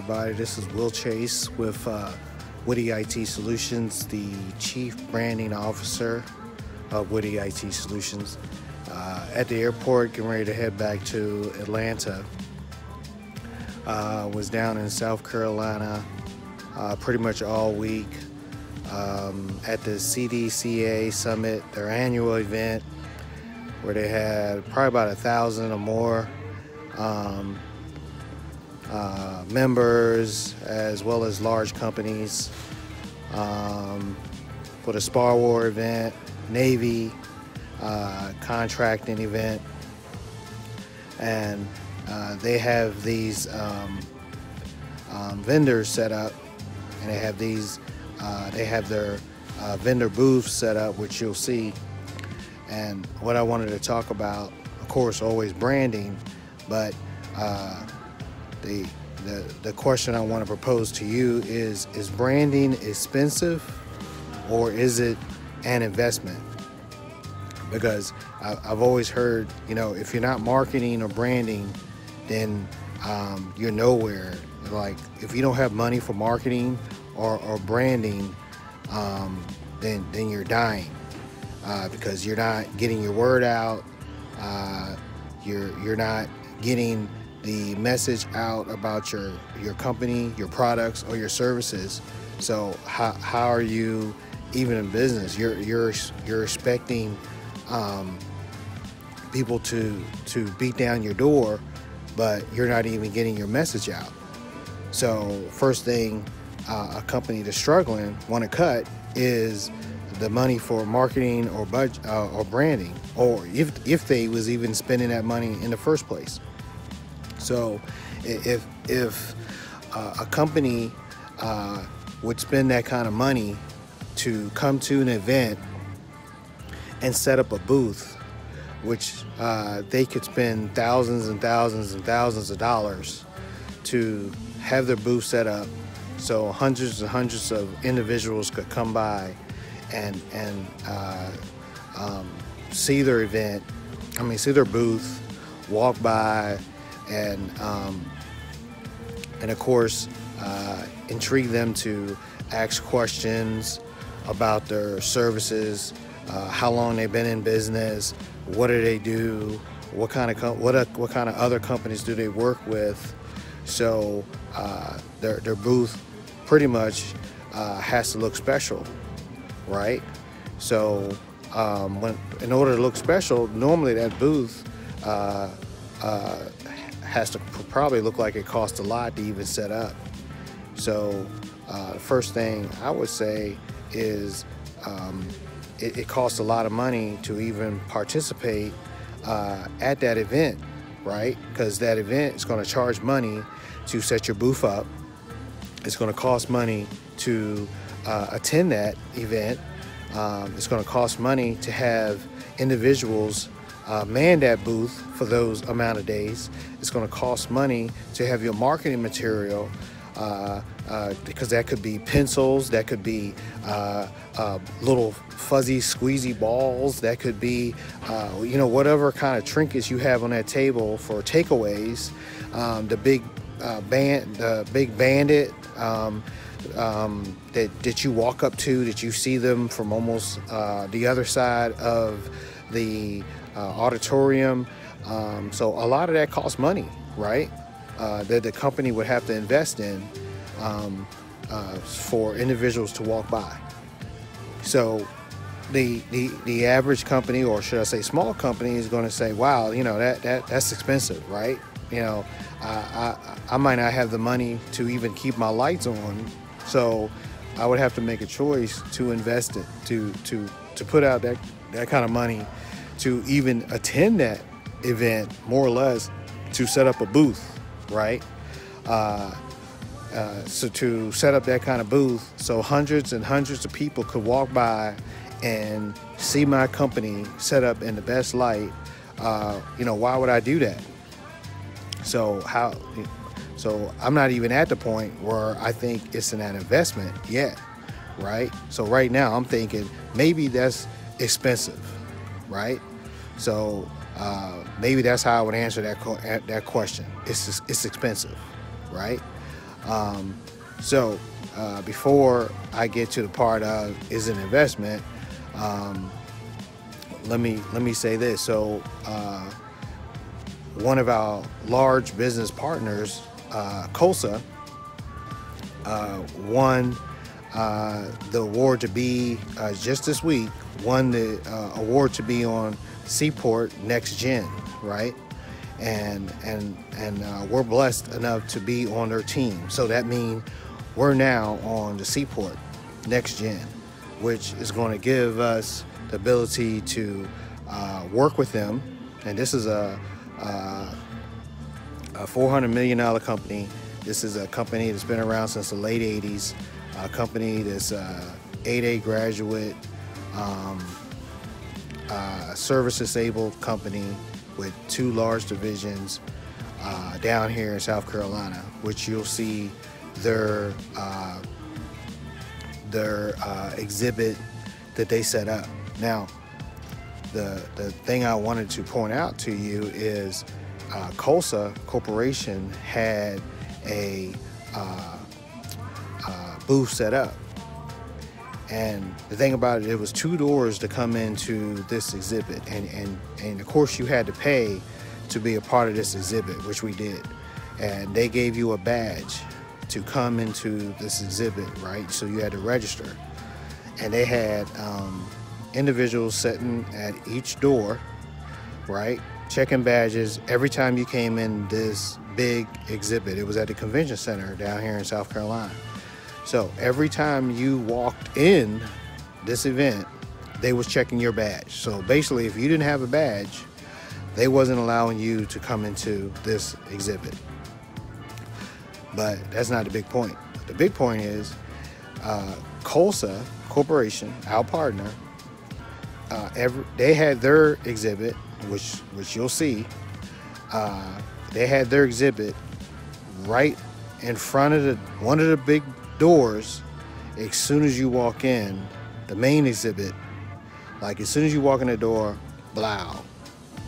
everybody. This is Will Chase with Woody IT Solutions, the Chief Branding Officer of Woody IT Solutions. At the airport, getting ready to head back to Atlanta. Was down in South Carolina pretty much all week at the CDCA Summit, their annual event, where they had probably about 1,000 or more members, as well as large companies, for the Spar War event, Navy contracting event. And they have these vendors set up, and they have their vendor booths set up, which you'll see. And what I wanted to talk about, of course, always branding, but the question I want to propose to you is branding expensive, or is it an investment? Because I've always heard, if you're not marketing or branding, then you're nowhere. Like, if you don't have money for marketing or branding, then you're dying, because you're not getting your word out. You're not getting the message out about your company, your products, or your services. So how are you even in business? You're expecting people to beat down your door, but you're not even getting your message out. So first thing a company that's struggling want to cut is the money for marketing or budget or branding, or if they was even spending that money in the first place. So if a company would spend that kind of money to come to an event and set up a booth, which they could spend thousands and thousands and thousands of dollars to have their booth set up, so hundreds and hundreds of individuals could come by and see their event, see their booth, walk by, and of course intrigue them to ask questions about their services, how long they've been in business, what do they do, what kind of other companies do they work with. So their booth pretty much has to look special, right? So in order to look special, normally that booth has to probably look like it costs a lot to even set up. So the first thing I would say is it costs a lot of money to even participate at that event, right? Because that event is going to charge money to set your booth up. It's going to cost money to attend that event. It's going to cost money to have individuals man that booth for those amount of days. It's going to cost money to have your marketing material, because that could be pencils, that could be little fuzzy squeezy balls, that could be whatever kind of trinkets you have on that table for takeaways. The big bandit that you walk up to, that you see them from almost the other side of the auditorium. So a lot of that costs money, right? That the company would have to invest in for individuals to walk by. So the average company, or should I say small company, is going to say, wow, that's expensive, right? I might not have the money to even keep my lights on, so I would have to make a choice to invest it, to put out that kind of money to even attend that event, more or less, to set up a booth, right? So to set up that kind of booth, so hundreds and hundreds of people could walk by and see my company set up in the best light, why would I do that? So I'm not even at the point where I think it's an investment yet, right? So right now I'm thinking maybe that's expensive, right? So maybe that's how I would answer that question. It's expensive, right? Before I get to the part of is an investment, let me say this. So one of our large business partners, COSA, won the award to be just this week. Won the award to be on Seaport Next Gen, right? And we're blessed enough to be on their team. So that means we're now on the Seaport Next Gen, which is going to give us the ability to work with them. And this is a $400 million company. This is a company that's been around since the late 80s, a company that's 8A graduate, service disabled company with 2 large divisions down here in South Carolina, which you'll see their exhibit that they set up. Now, the thing I wanted to point out to you is COSA Corporation had a booth set up. And the thing about it, it was 2 doors to come into this exhibit. And of course you had to pay to be a part of this exhibit, which we did. And they gave you a badge to come into this exhibit, right? So you had to register. And they had individuals sitting at each door, right? Checking badges every time you came in this big exhibit. It was at the convention center down here in South Carolina. So every time you walked in this event, they was checking your badge. So basically, if you didn't have a badge, they wasn't allowing you to come into this exhibit. But that's not the big point. The big point is COSA Corporation, our partner, they had their exhibit, which you'll see. They had their exhibit right in front of one of the big doors. As soon as you walk in, the main exhibit, like as soon as you walk in the door, blow,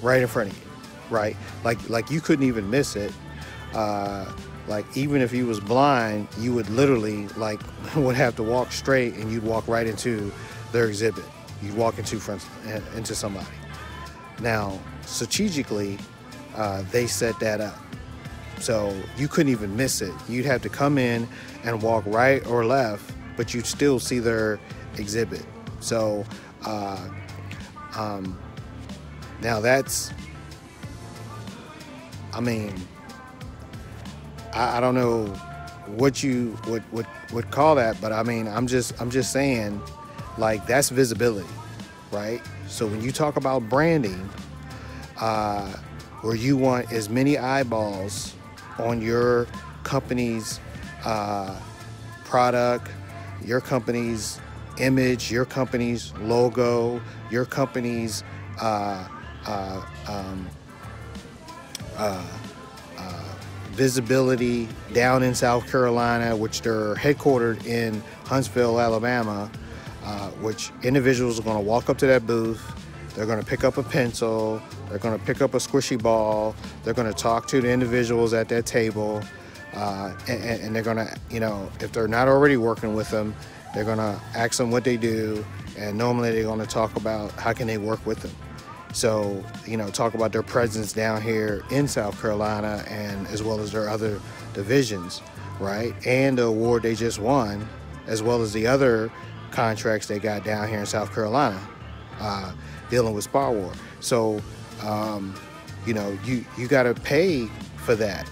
right in front of you, right? Like you couldn't even miss it. Like even if you was blind, you would literally would have to walk straight, and you'd walk right into their exhibit. You'd walk into somebody. Now, strategically, they set that up. So you couldn't even miss it. You'd have to come in and walk right or left, but you'd still see their exhibit. So now that's, I mean, I don't know what you would call that, but I mean, I'm just saying, like, that's visibility, right? So when you talk about branding, where you want as many eyeballs on your company's product, your company's image, your company's logo, your company's visibility down in South Carolina, which they're headquartered in Huntsville, Alabama, which individuals are going to walk up to that booth. They're going to pick up a pencil. They're going to pick up a squishy ball. They're going to talk to the individuals at that table. And they're going to, if they're not already working with them, they're going to ask them what they do. And normally they're going to talk about how can they work with them. So, talk about their presence down here in South Carolina, and as well as their other divisions, right? And the award they just won, as well as the other contracts they got down here in South Carolina, dealing with Spa War. So, you got to pay for that.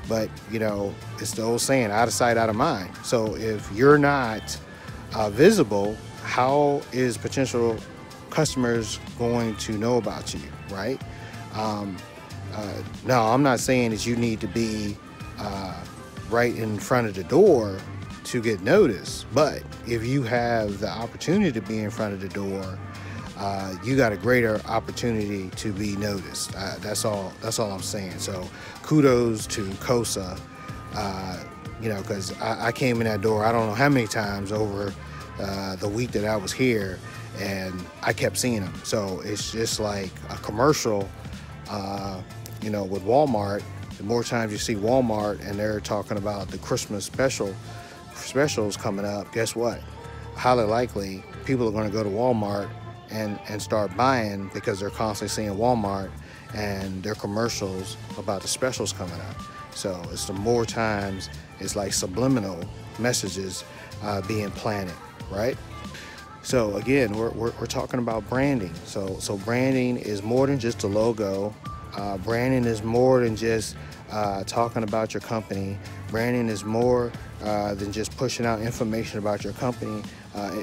But, it's the old saying, out of sight, out of mind. So if you're not visible, how is potential customers going to know about you, right? No, I'm not saying that you need to be right in front of the door to get noticed, but if you have the opportunity to be in front of the door, you got a greater opportunity to be noticed. That's all I'm saying. So kudos to COSA, because I came in that door, I don't know how many times over the week that I was here, and I kept seeing them. So it's just like a commercial, with Walmart, the more times you see Walmart and they're talking about the Christmas specials coming up, guess what? Highly likely people are going to go to Walmart and start buying because they're constantly seeing Walmart and their commercials about the specials coming up. So it's the more times, it's like subliminal messages being planted, right? So again, we're talking about branding. So branding is more than just a logo. Branding is more than just talking about your company. Branding is more than just pushing out information about your company.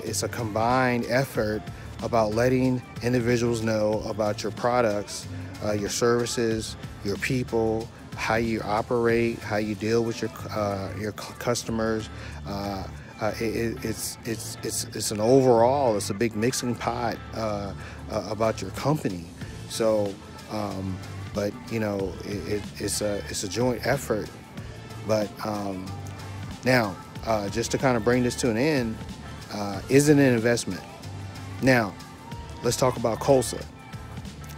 It's a combined effort about letting individuals know about your products, your services, your people, how you operate, how you deal with your customers. It's an overall, it's a big mixing pot about your company. So, but you know, it's a joint effort. But now, just to kind of bring this to an end, is it an investment? Now, let's talk about Colsa.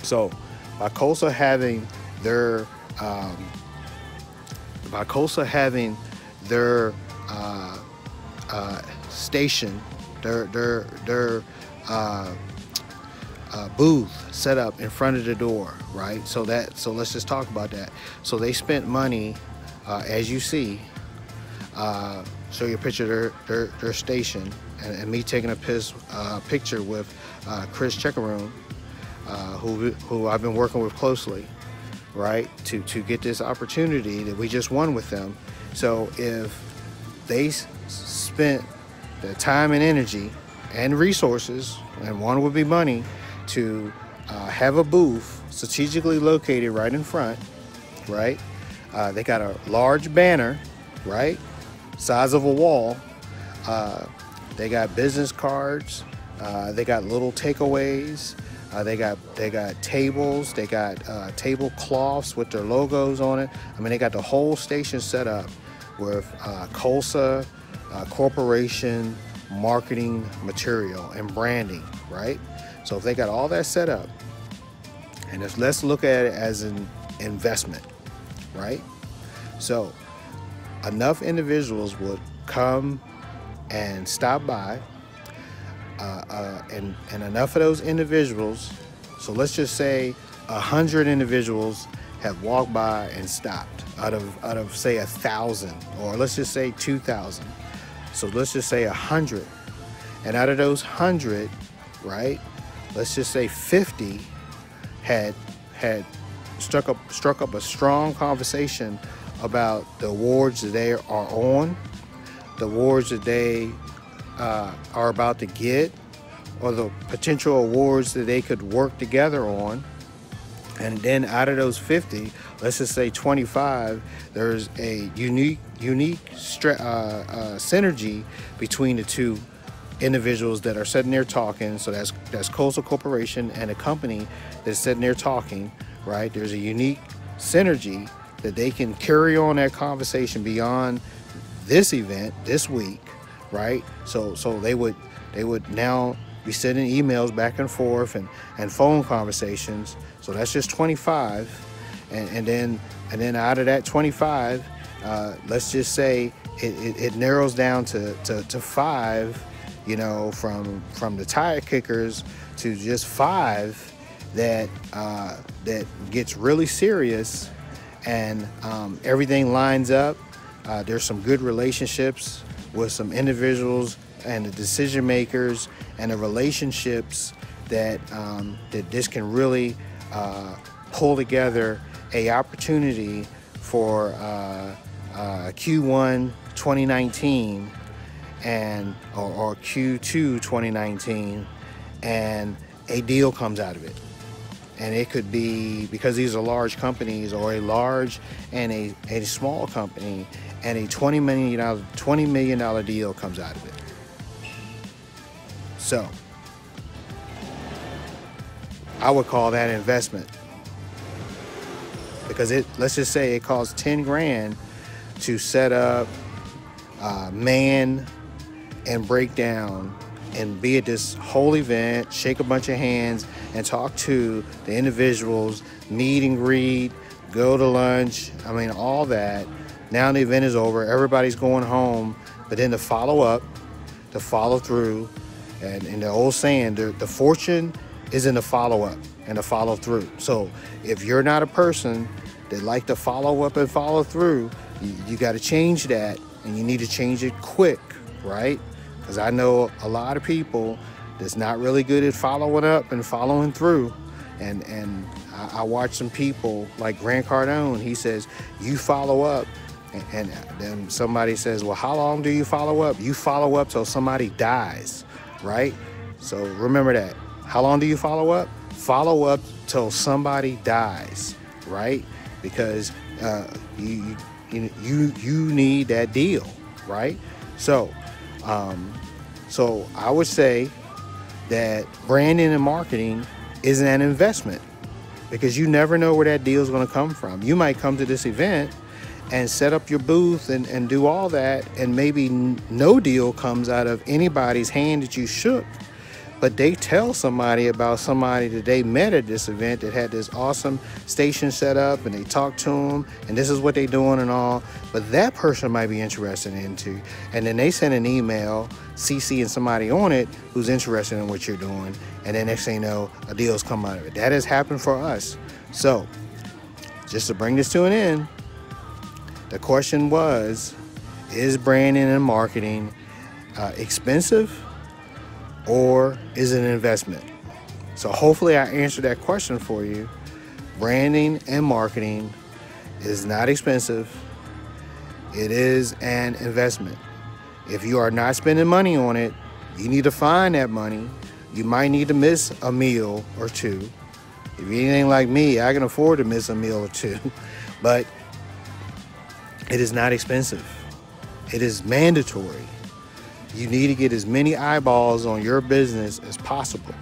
So, by Colsa having their station, their booth set up in front of the door, right? So let's just talk about that. So they spent money, as you see. Show you a picture of their station, and me taking a picture with Chris Checkaroon, who I've been working with closely, right, to get this opportunity that we just won with them. So if they spent the time and energy and resources, and one would be money, to have a booth strategically located right in front, right? They got a large banner, right, size of a wall. They got business cards. They got little takeaways. They got tables. They got tablecloths with their logos on it. I mean, they got the whole station set up with Colsa Corporation marketing material and branding, right? So if they got all that set up, and let's look at it as an investment, right? So enough individuals would come and stop by, and enough of those individuals, so let's just say 100 individuals have walked by and stopped out of say 1,000, or let's just say 2,000. So let's just say 100, and out of those 100, right, let's just say 50 had struck up a strong conversation about the awards that they are on, the awards that they are about to get, or the potential awards that they could work together on. And then out of those 50, let's just say 25, there's a unique synergy between the two individuals that are sitting there talking. So that's Colsa Corporation and a company that's sitting there talking, right? There's a unique synergy that they can carry on that conversation beyond this event this week, right? So they would now be sending emails back and forth and phone conversations. So that's just 25, and then out of that 25, let's just say it narrows down to 5, you know, from the tire kickers to just 5 that gets really serious, and everything lines up. There's some good relationships with some individuals and the decision makers and the relationships that this can really pull together a opportunity for Q1 2019 or Q2 2019, and a deal comes out of it. And it could be, because these are large companies, or a large and a small company, and a $20 million deal comes out of it. So I would call that investment, because let's just say it costs 10 grand to set up, man, and break down and be at this whole event, shake a bunch of hands and talk to the individuals, meet and greet, go to lunch. I mean, all that. Now the event is over. Everybody's going home. But then to follow up, to follow through, and the old saying, the fortune is in the follow up and the follow through. So if you're not a person that like to follow up and follow through, you got to change that, and you need to change it quick, right? Because I know a lot of people that's not really good at following up and following through. And I watch some people like Grant Cardone. He says, you follow up. And then somebody says, well, how long do you follow up? You follow up till somebody dies, right? So remember that. How long do you follow up? Follow up till somebody dies, right? Because you need that deal, right? So I would say that branding and marketing is an investment, because you never know where that deal is going to come from. You might come to this event and set up your booth and do all that, and maybe no deal comes out of anybody's hand that you shook, but they tell somebody about somebody that they met at this event that had this awesome station set up, and they talked to them, and this is what they're doing and all, but that person might be interested into, and then they send an email CCing somebody on it who's interested in what you're doing, and then next thing you know, a deal's come out of it. That has happened for us. So just to bring this to an end, the question was, is branding and marketing expensive, or is it an investment? So hopefully I answered that question for you. Branding and marketing is not expensive. It is an investment. If you are not spending money on it, you need to find that money. You might need to miss a meal or two. If you're anything like me, I can afford to miss a meal or two, but it is not expensive. It is mandatory. You need to get as many eyeballs on your business as possible.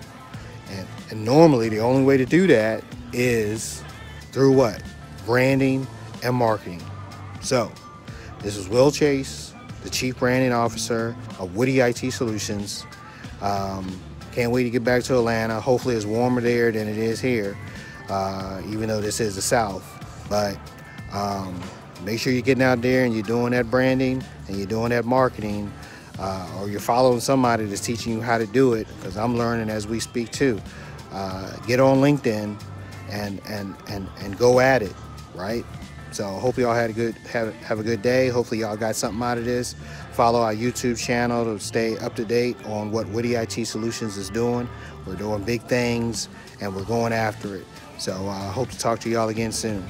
And normally the only way to do that is through what? Branding and marketing. So this is Will Chase, the Chief Branding Officer of Woody IT Solutions. Can't wait to get back to Atlanta. Hopefully it's warmer there than it is here, even though this is the South. But make sure you're getting out there and you're doing that branding and you're doing that marketing, or you're following somebody that's teaching you how to do it, because I'm learning as we speak too. Get on LinkedIn and go at it, right? So hope y'all had have a good day. Hopefully y'all got something out of this. Follow our YouTube channel to stay up to date on what Woody IT Solutions is doing. We're doing big things and we're going after it. So I hope to talk to y'all again soon.